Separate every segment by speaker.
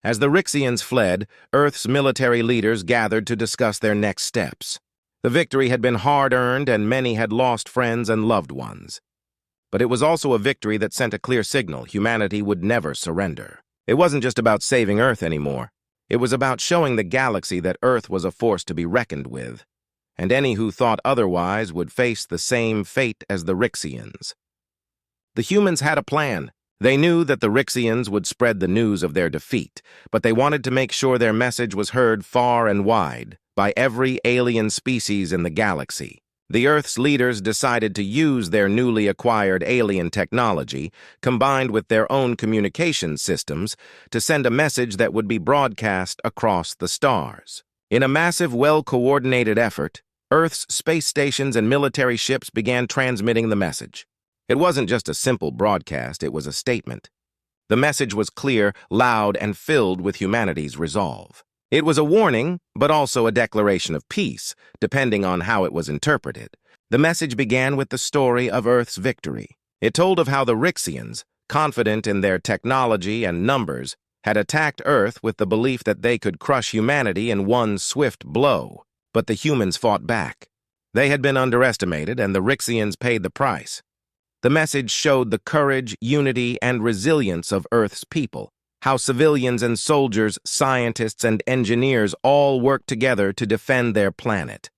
Speaker 1: As the Rixians fled, Earth's military leaders gathered to discuss their next steps. The victory had been hard-earned and many had lost friends and loved ones. But it was also a victory that sent a clear signal: humanity would never surrender. It wasn't just about saving Earth anymore. It was about showing the galaxy that Earth was a force to be reckoned with, and any who thought otherwise would face the same fate as the Rixians. The humans had a plan. They knew that the Rixians would spread the news of their defeat, but they wanted to make sure their message was heard far and wide by every alien species in the galaxy. The Earth's leaders decided to use their newly acquired alien technology, combined with their own communication systems, to send a message that would be broadcast across the stars. In a massive, well-coordinated effort, Earth's space stations and military ships began transmitting the message. It wasn't just a simple broadcast, it was a statement. The message was clear, loud, and filled with humanity's resolve. It was a warning, but also a declaration of peace, depending on how it was interpreted. The message began with the story of Earth's victory. It told of how the Rixians, confident in their technology and numbers, had attacked Earth with the belief that they could crush humanity in one swift blow. But the humans fought back. They had been underestimated, and the Rixians paid the price. The message showed the courage, unity, and resilience of Earth's people, how civilians and soldiers, scientists and engineers all worked together to defend their planet.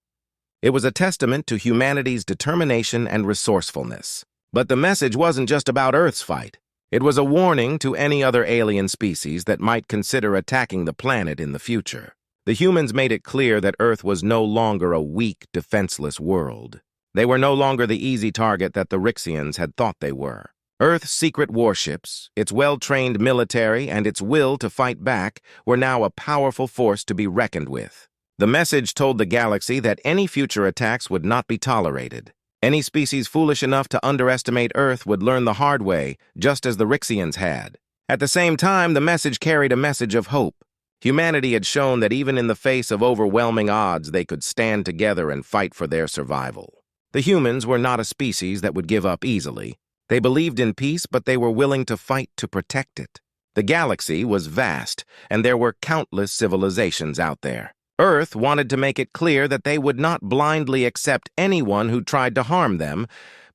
Speaker 1: It was a testament to humanity's determination and resourcefulness. But the message wasn't just about Earth's fight. It was a warning to any other alien species that might consider attacking the planet in the future. The humans made it clear that Earth was no longer a weak, defenseless world. They were no longer the easy target that the Rixians had thought they were. Earth's secret warships, its well-trained military, and its will to fight back were now a powerful force to be reckoned with. The message told the galaxy that any future attacks would not be tolerated. Any species foolish enough to underestimate Earth would learn the hard way, just as the Rixians had. At the same time, the message carried a message of hope. Humanity had shown that even in the face of overwhelming odds, they could stand together and fight for their survival. The humans were not a species that would give up easily. They believed in peace, but they were willing to fight to protect it. The galaxy was vast, and there were countless civilizations out there. Earth wanted to make it clear that they would not blindly accept anyone who tried to harm them,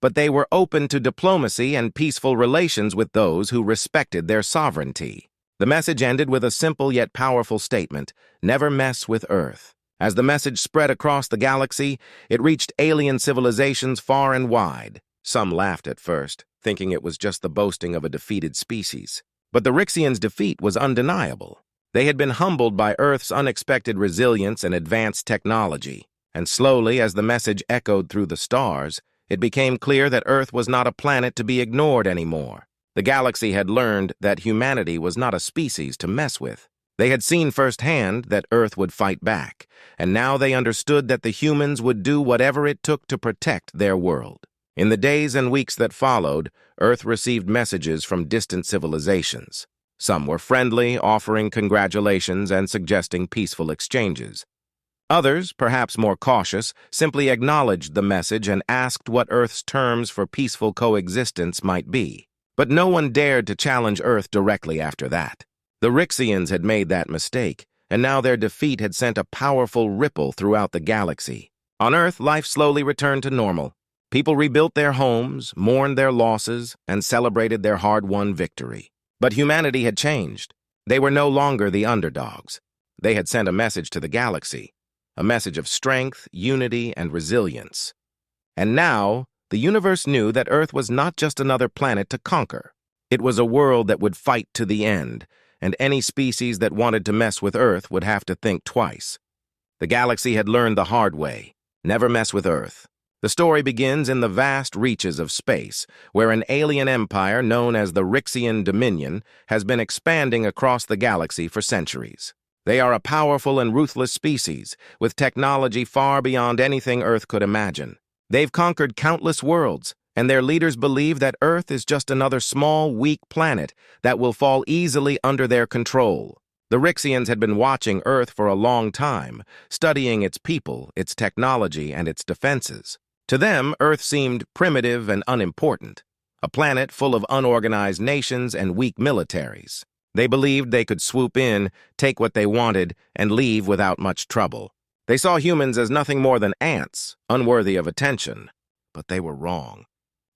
Speaker 1: but they were open to diplomacy and peaceful relations with those who respected their sovereignty. The message ended with a simple yet powerful statement: never mess with Earth. As the message spread across the galaxy, it reached alien civilizations far and wide. Some laughed at first, thinking it was just the boasting of a defeated species. But the Rixians' defeat was undeniable. They had been humbled by Earth's unexpected resilience and advanced technology. And slowly, as the message echoed through the stars, it became clear that Earth was not a planet to be ignored anymore. The galaxy had learned that humanity was not a species to mess with. They had seen firsthand that Earth would fight back, and now they understood that the humans would do whatever it took to protect their world. In the days and weeks that followed, Earth received messages from distant civilizations. Some were friendly, offering congratulations and suggesting peaceful exchanges. Others, perhaps more cautious, simply acknowledged the message and asked what Earth's terms for peaceful coexistence might be. But no one dared to challenge Earth directly after that. The Rixians had made that mistake, and now their defeat had sent a powerful ripple throughout the galaxy. On Earth, life slowly returned to normal. People rebuilt their homes, mourned their losses, and celebrated their hard-won victory. But humanity had changed. They were no longer the underdogs. They had sent a message to the galaxy, a message of strength, unity, and resilience. And now, the universe knew that Earth was not just another planet to conquer. It was a world that would fight to the end, and any species that wanted to mess with Earth would have to think twice. The galaxy had learned the hard way: never mess with Earth. The story begins in the vast reaches of space, where an alien empire known as the Rixian Dominion has been expanding across the galaxy for centuries. They are a powerful and ruthless species, with technology far beyond anything Earth could imagine. They've conquered countless worlds, and their leaders believe that Earth is just another small, weak planet that will fall easily under their control. The Rixians had been watching Earth for a long time, studying its people, its technology, and its defenses. To them, Earth seemed primitive and unimportant, a planet full of unorganized nations and weak militaries. They believed they could swoop in, take what they wanted, and leave without much trouble. They saw humans as nothing more than ants, unworthy of attention. But they were wrong.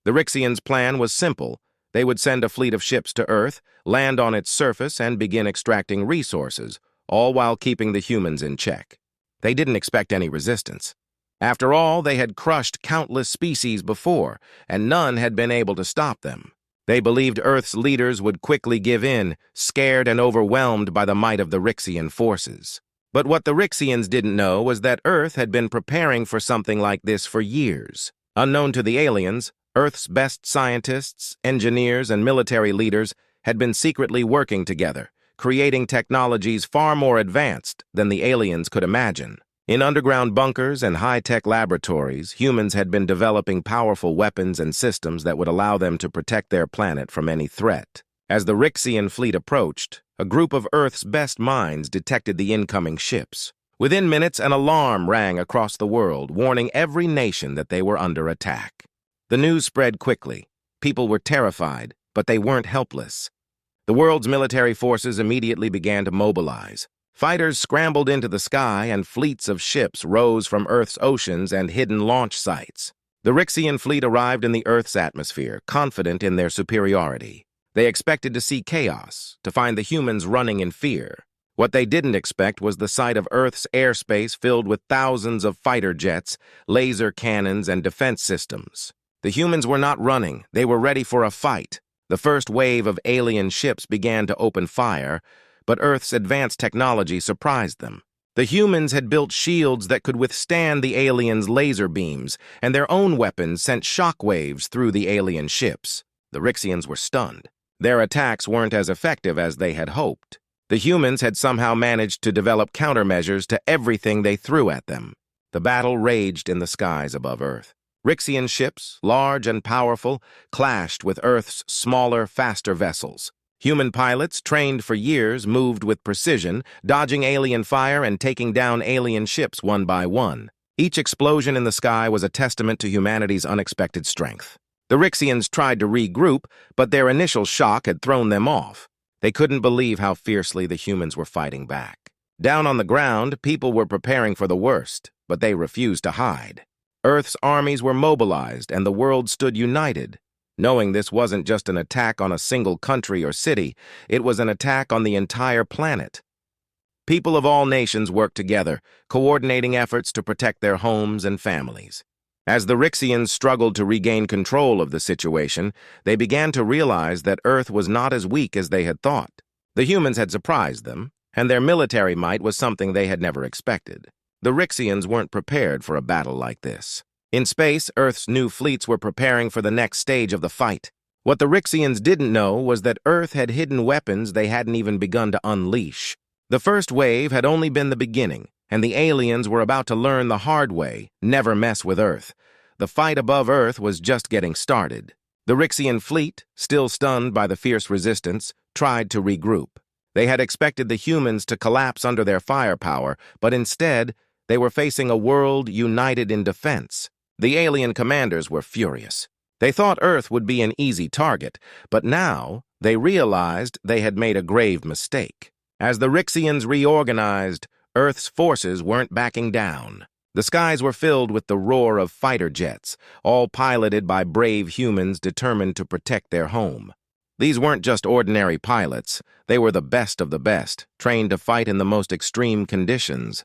Speaker 1: The Rixians' plan was simple. They would send a fleet of ships to Earth, land on its surface, and begin extracting resources, all while keeping the humans in check. They didn't expect any resistance. After all, they had crushed countless species before, and none had been able to stop them. They believed Earth's leaders would quickly give in, scared and overwhelmed by the might of the Rixian forces. But what the Rixians didn't know was that Earth had been preparing for something like this for years. Unknown to the aliens, Earth's best scientists, engineers, and military leaders had been secretly working together, creating technologies far more advanced than the aliens could imagine. In underground bunkers and high-tech laboratories, humans had been developing powerful weapons and systems that would allow them to protect their planet from any threat. As the Rixian fleet approached, a group of Earth's best minds detected the incoming ships. Within minutes, an alarm rang across the world, warning every nation that they were under attack. The news spread quickly. People were terrified, but they weren't helpless. The world's military forces immediately began to mobilize. Fighters scrambled into the sky, and fleets of ships rose from Earth's oceans and hidden launch sites. The Rixian fleet arrived in the Earth's atmosphere, confident in their superiority. They expected to see chaos, to find the humans running in fear. What they didn't expect was the sight of Earth's airspace filled with thousands of fighter jets, laser cannons, and defense systems. The humans were not running, they were ready for a fight. The first wave of alien ships began to open fire, but Earth's advanced technology surprised them. The humans had built shields that could withstand the aliens' laser beams, and their own weapons sent shockwaves through the alien ships. The Rixians were stunned. Their attacks weren't as effective as they had hoped. The humans had somehow managed to develop countermeasures to everything they threw at them. The battle raged in the skies above Earth. Rixian ships, large and powerful, clashed with Earth's smaller, faster vessels. Human pilots, trained for years, moved with precision, dodging alien fire and taking down alien ships one by one. Each explosion in the sky was a testament to humanity's unexpected strength. The Rixians tried to regroup, but their initial shock had thrown them off. They couldn't believe how fiercely the humans were fighting back. Down on the ground, people were preparing for the worst, but they refused to hide. Earth's armies were mobilized, and the world stood united. Knowing this wasn't just an attack on a single country or city, it was an attack on the entire planet. People of all nations worked together, coordinating efforts to protect their homes and families. As the Rixians struggled to regain control of the situation, they began to realize that Earth was not as weak as they had thought. The humans had surprised them, and their military might was something they had never expected. The Rixians weren't prepared for a battle like this. In space, Earth's new fleets were preparing for the next stage of the fight. What the Rixians didn't know was that Earth had hidden weapons they hadn't even begun to unleash. The first wave had only been the beginning, and the aliens were about to learn the hard way: never mess with Earth. The fight above Earth was just getting started. The Rixian fleet, still stunned by the fierce resistance, tried to regroup. They had expected the humans to collapse under their firepower, but instead, they were facing a world united in defense. The alien commanders were furious. They thought Earth would be an easy target, but now they realized they had made a grave mistake. As the Rixians reorganized, Earth's forces weren't backing down. The skies were filled with the roar of fighter jets, all piloted by brave humans determined to protect their home. These weren't just ordinary pilots. They were the best of the best, trained to fight in the most extreme conditions.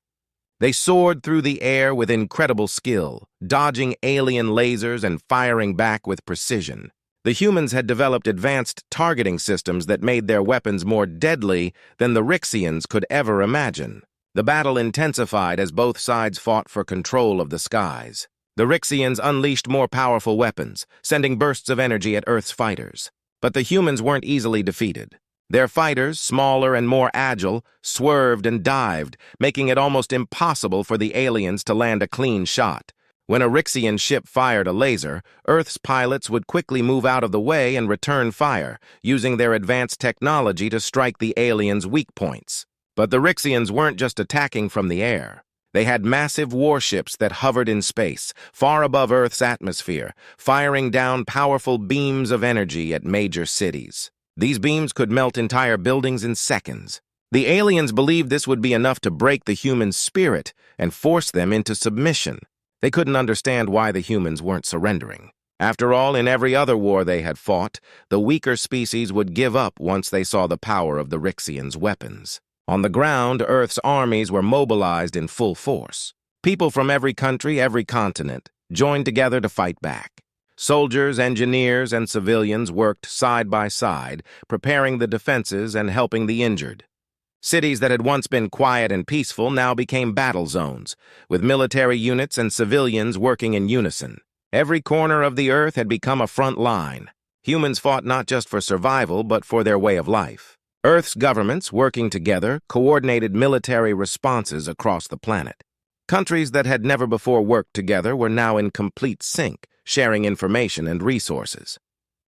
Speaker 1: They soared through the air with incredible skill, dodging alien lasers and firing back with precision. The humans had developed advanced targeting systems that made their weapons more deadly than the Rixians could ever imagine. The battle intensified as both sides fought for control of the skies. The Rixians unleashed more powerful weapons, sending bursts of energy at Earth's fighters. But the humans weren't easily defeated. Their fighters, smaller and more agile, swerved and dived, making it almost impossible for the aliens to land a clean shot. When a Rixian ship fired a laser, Earth's pilots would quickly move out of the way and return fire, using their advanced technology to strike the aliens' weak points. But the Rixians weren't just attacking from the air. They had massive warships that hovered in space, far above Earth's atmosphere, firing down powerful beams of energy at major cities. These beams could melt entire buildings in seconds. The aliens believed this would be enough to break the humans' spirit and force them into submission. They couldn't understand why the humans weren't surrendering. After all, in every other war they had fought, the weaker species would give up once they saw the power of the Rixians' weapons. On the ground, Earth's armies were mobilized in full force. People from every country, every continent, joined together to fight back. Soldiers, engineers, and civilians worked side by side, preparing the defenses and helping the injured. Cities that had once been quiet and peaceful now became battle zones, with military units and civilians working in unison. Every corner of the Earth had become a front line. Humans fought not just for survival, but for their way of life. Earth's governments, working together, coordinated military responses across the planet. Countries that had never before worked together were now in complete sync, sharing information and resources.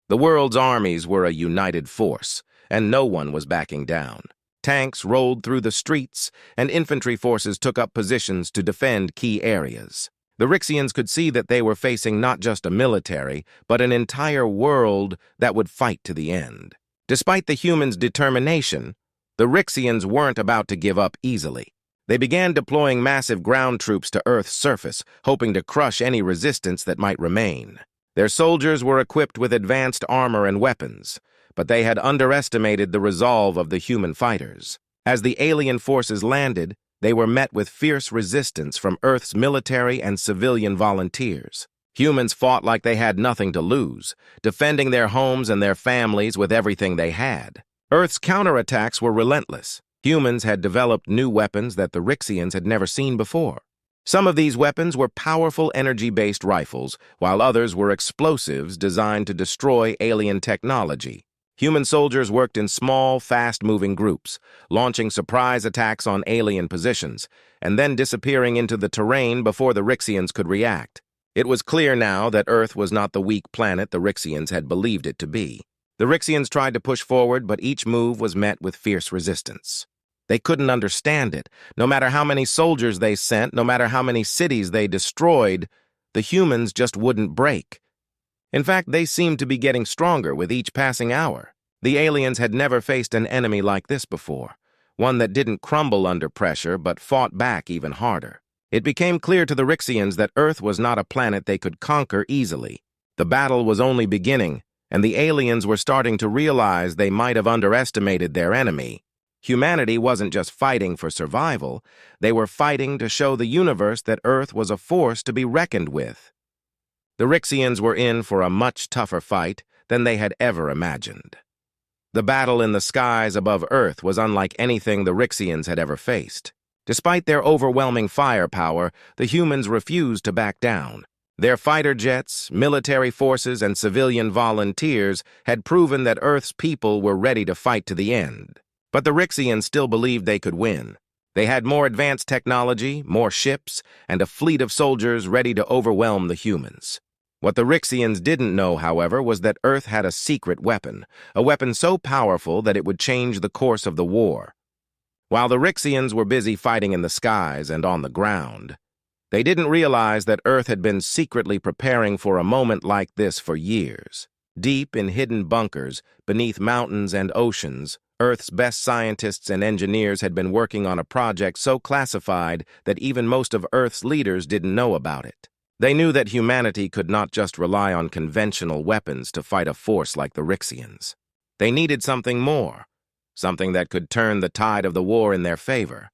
Speaker 1: The world's armies were a united force, and no one was backing down. Tanks rolled through the streets, and infantry forces took up positions to defend key areas. The Rixians could see that they were facing not just a military, but an entire world that would fight to the end. Despite the humans' determination, the Rixians weren't about to give up easily. They began deploying massive ground troops to Earth's surface, hoping to crush any resistance that might remain. Their soldiers were equipped with advanced armor and weapons, but they had underestimated the resolve of the human fighters. As the alien forces landed, they were met with fierce resistance from Earth's military and civilian volunteers. Humans fought like they had nothing to lose, defending their homes and their families with everything they had. Earth's counterattacks were relentless. Humans had developed new weapons that the Rixians had never seen before. Some of these weapons were powerful energy-based rifles, while others were explosives designed to destroy alien technology. Human soldiers worked in small, fast-moving groups, launching surprise attacks on alien positions, and then disappearing into the terrain before the Rixians could react. It was clear now that Earth was not the weak planet the Rixians had believed it to be. The Rixians tried to push forward, but each move was met with fierce resistance. They couldn't understand it. No matter how many soldiers they sent, no matter how many cities they destroyed, the humans just wouldn't break. In fact, they seemed to be getting stronger with each passing hour. The aliens had never faced an enemy like this before, one that didn't crumble under pressure but fought back even harder. It became clear to the Rixians that Earth was not a planet they could conquer easily. The battle was only beginning, and the aliens were starting to realize they might have underestimated their enemy. Humanity wasn't just fighting for survival, they were fighting to show the universe that Earth was a force to be reckoned with. The Rixians were in for a much tougher fight than they had ever imagined. The battle in the skies above Earth was unlike anything the Rixians had ever faced. Despite their overwhelming firepower, the humans refused to back down. Their fighter jets, military forces, and civilian volunteers had proven that Earth's people were ready to fight to the end. But the Rixians still believed they could win. They had more advanced technology, more ships, and a fleet of soldiers ready to overwhelm the humans. What the Rixians didn't know, however, was that Earth had a secret weapon, a weapon so powerful that it would change the course of the war. While the Rixians were busy fighting in the skies and on the ground, they didn't realize that Earth had been secretly preparing for a moment like this for years. Deep in hidden bunkers, beneath mountains and oceans, Earth's best scientists and engineers had been working on a project so classified that even most of Earth's leaders didn't know about it. They knew that humanity could not just rely on conventional weapons to fight a force like the Rixians. They needed something more, something that could turn the tide of the war in their favor.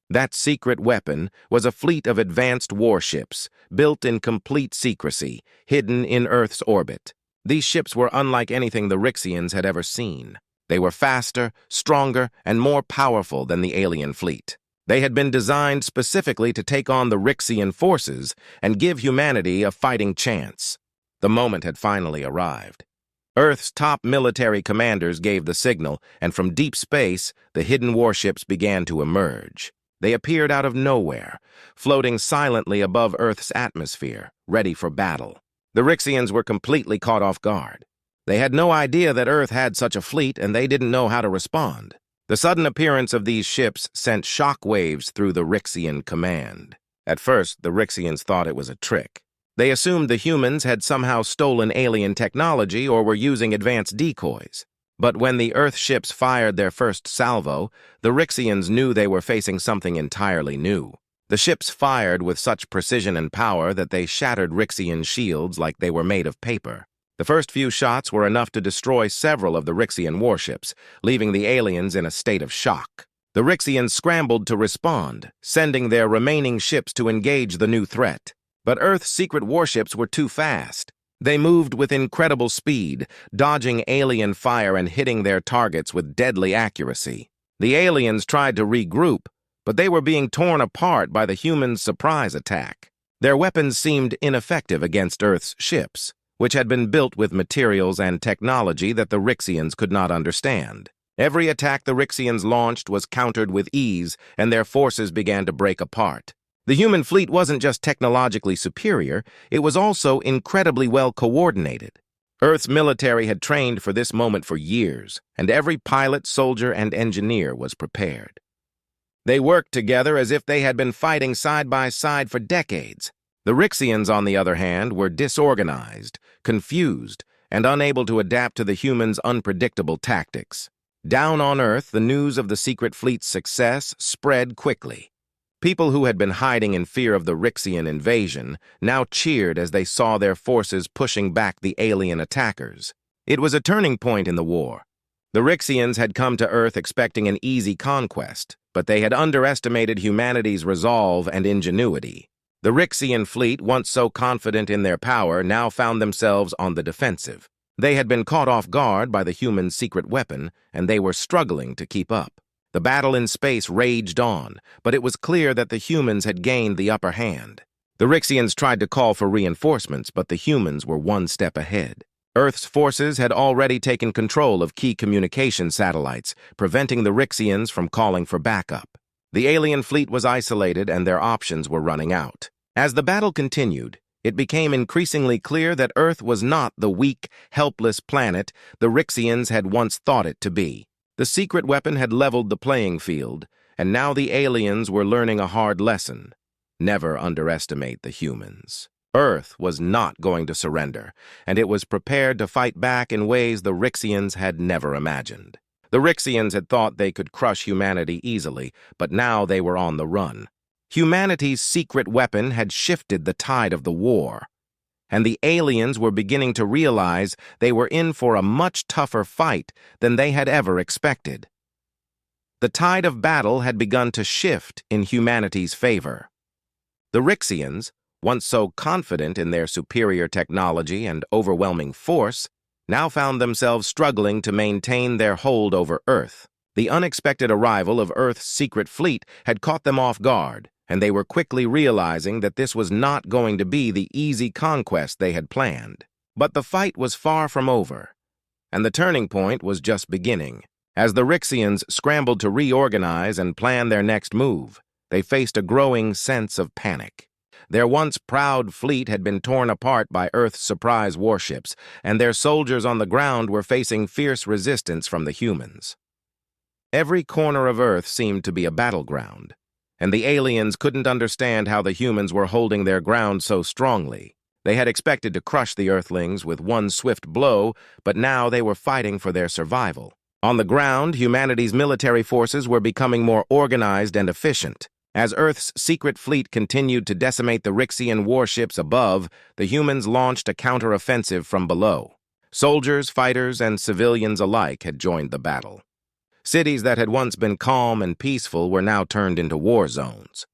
Speaker 1: That secret weapon was a fleet of advanced warships, built in complete secrecy, hidden in Earth's orbit. These ships were unlike anything the Rixians had ever seen. They were faster, stronger, and more powerful than the alien fleet. They had been designed specifically to take on the Rixian forces and give humanity a fighting chance. The moment had finally arrived. Earth's top military commanders gave the signal, and from deep space, the hidden warships began to emerge. They appeared out of nowhere, floating silently above Earth's atmosphere, ready for battle. The Rixians were completely caught off guard. They had no idea that Earth had such a fleet, and they didn't know how to respond. The sudden appearance of these ships sent shock waves through the Rixian command. At first, the Rixians thought it was a trick. They assumed the humans had somehow stolen alien technology or were using advanced decoys. But when the Earth ships fired their first salvo, the Rixians knew they were facing something entirely new. The ships fired with such precision and power that they shattered Rixian shields like they were made of paper. The first few shots were enough to destroy several of the Rixian warships, leaving the aliens in a state of shock. The Rixians scrambled to respond, sending their remaining ships to engage the new threat. But Earth's secret warships were too fast. They moved with incredible speed, dodging alien fire and hitting their targets with deadly accuracy. The aliens tried to regroup, but they were being torn apart by the humans' surprise attack. Their weapons seemed ineffective against Earth's ships, which had been built with materials and technology that the Rixians could not understand. Every attack the Rixians launched was countered with ease, and their forces began to break apart. The human fleet wasn't just technologically superior, it was also incredibly well coordinated. Earth's military had trained for this moment for years, and every pilot, soldier, and engineer was prepared. They worked together as if they had been fighting side by side for decades. The Rixians, on the other hand, were disorganized, confused, and unable to adapt to the humans' unpredictable tactics. Down on Earth, the news of the secret fleet's success spread quickly. People who had been hiding in fear of the Rixian invasion now cheered as they saw their forces pushing back the alien attackers. It was a turning point in the war. The Rixians had come to Earth expecting an easy conquest, but they had underestimated humanity's resolve and ingenuity. The Rixian fleet, once so confident in their power, now found themselves on the defensive. They had been caught off guard by the humans' secret weapon, and they were struggling to keep up. The battle in space raged on, but it was clear that the humans had gained the upper hand. The Rixians tried to call for reinforcements, but the humans were one step ahead. Earth's forces had already taken control of key communication satellites, preventing the Rixians from calling for backup. The alien fleet was isolated, and their options were running out. As the battle continued, it became increasingly clear that Earth was not the weak, helpless planet the Rixians had once thought it to be. The secret weapon had leveled the playing field, and now the aliens were learning a hard lesson. Never underestimate the humans. Earth was not going to surrender, and it was prepared to fight back in ways the Rixians had never imagined. The Rixians had thought they could crush humanity easily, but now they were on the run. Humanity's secret weapon had shifted the tide of the war, and the aliens were beginning to realize they were in for a much tougher fight than they had ever expected. The tide of battle had begun to shift in humanity's favor. The Rixians, once so confident in their superior technology and overwhelming force, now found themselves struggling to maintain their hold over Earth. The unexpected arrival of Earth's secret fleet had caught them off guard, and they were quickly realizing that this was not going to be the easy conquest they had planned. But the fight was far from over, and the turning point was just beginning. As the Rixians scrambled to reorganize and plan their next move, they faced a growing sense of panic. Their once proud fleet had been torn apart by Earth's surprise warships, and their soldiers on the ground were facing fierce resistance from the humans. Every corner of Earth seemed to be a battleground, and the aliens couldn't understand how the humans were holding their ground so strongly. They had expected to crush the Earthlings with one swift blow, but now they were fighting for their survival. On the ground, humanity's military forces were becoming more organized and efficient. As Earth's secret fleet continued to decimate the Rixian warships above, the humans launched a counter-offensive from below. Soldiers, fighters, and civilians alike had joined the battle. Cities that had once been calm and peaceful were now turned into war zones.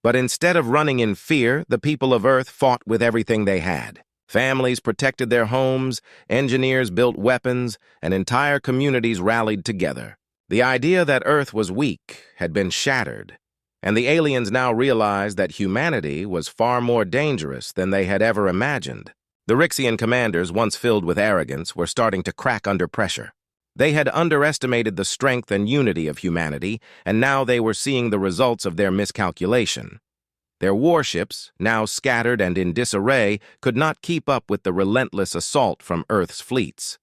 Speaker 1: But instead of running in fear, the people of Earth fought with everything they had. Families protected their homes, engineers built weapons, and entire communities rallied together. The idea that Earth was weak had been shattered, and the aliens now realized that humanity was far more dangerous than they had ever imagined. The Rixian commanders, once filled with arrogance, were starting to crack under pressure. They had underestimated the strength and unity of humanity, and now they were seeing the results of their miscalculation. Their warships, now scattered and in disarray, could not keep up with the relentless assault from Earth's fleets.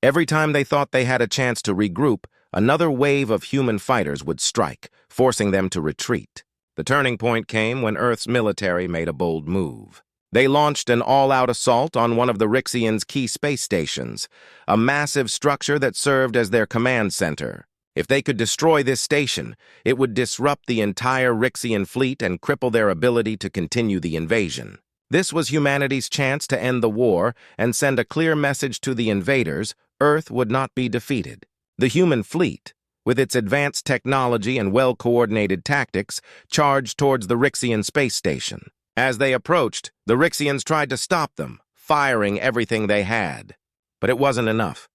Speaker 1: Every time they thought they had a chance to regroup, another wave of human fighters would strike, forcing them to retreat. The turning point came when Earth's military made a bold move. They launched an all-out assault on one of the Rixians' key space stations, a massive structure that served as their command center. If they could destroy this station, it would disrupt the entire Rixian fleet and cripple their ability to continue the invasion. This was humanity's chance to end the war and send a clear message to the invaders: Earth would not be defeated. The human fleet, with its advanced technology and well-coordinated tactics, charged towards the Rixian space station. As they approached, the Rixians tried to stop them, firing everything they had. But it wasn't enough.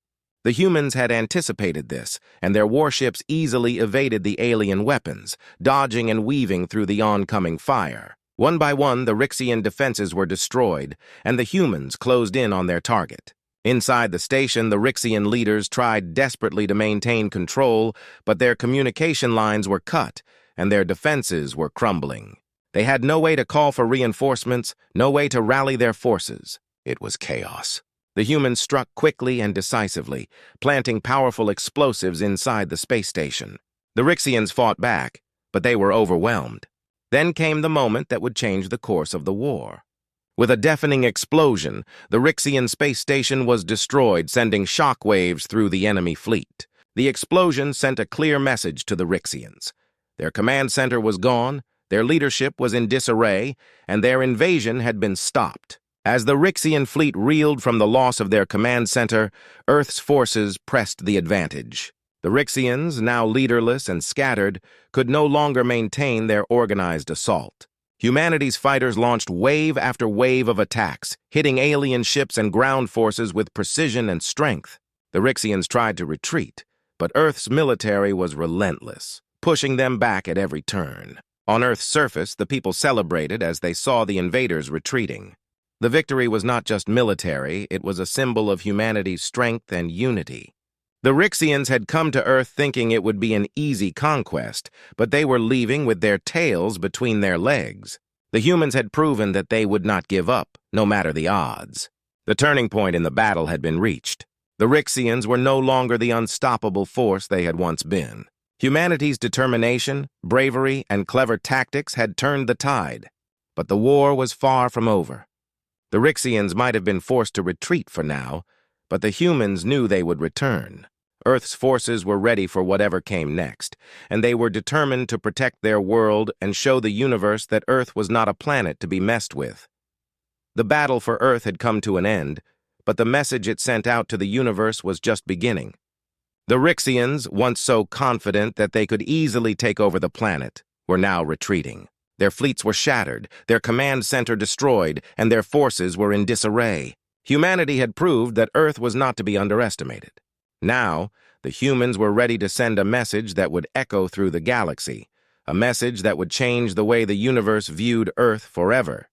Speaker 1: The humans had anticipated this, and their warships easily evaded the alien weapons, dodging and weaving through the oncoming fire. One by one, the Rixian defenses were destroyed, and the humans closed in on their target. Inside the station, the Rixian leaders tried desperately to maintain control, but their communication lines were cut, and their defenses were crumbling. They had no way to call for reinforcements, no way to rally their forces. It was chaos. The humans struck quickly and decisively, planting powerful explosives inside the space station. The Rixians fought back, but they were overwhelmed. Then came the moment that would change the course of the war. With a deafening explosion, the Rixian space station was destroyed, sending shockwaves through the enemy fleet. The explosion sent a clear message to the Rixians. Their command center was gone, their leadership was in disarray, and their invasion had been stopped. As the Rixian fleet reeled from the loss of their command center, Earth's forces pressed the advantage. The Rixians, now leaderless and scattered, could no longer maintain their organized assault. Humanity's fighters launched wave after wave of attacks, hitting alien ships and ground forces with precision and strength. The Rixians tried to retreat, but Earth's military was relentless, pushing them back at every turn. On Earth's surface, the people celebrated as they saw the invaders retreating. The victory was not just military, it was a symbol of humanity's strength and unity. The Rixians had come to Earth thinking it would be an easy conquest, but they were leaving with their tails between their legs. The humans had proven that they would not give up, no matter the odds. The turning point in the battle had been reached. The Rixians were no longer the unstoppable force they had once been. Humanity's determination, bravery, and clever tactics had turned the tide. But the war was far from over. The Rixians might have been forced to retreat for now, but the humans knew they would return. Earth's forces were ready for whatever came next, and they were determined to protect their world and show the universe that Earth was not a planet to be messed with. The battle for Earth had come to an end, but the message it sent out to the universe was just beginning. The Rixians, once so confident that they could easily take over the planet, were now retreating. Their fleets were shattered, their command center destroyed, and their forces were in disarray. Humanity had proved that Earth was not to be underestimated. Now, the humans were ready to send a message that would echo through the galaxy, a message that would change the way the universe viewed Earth forever.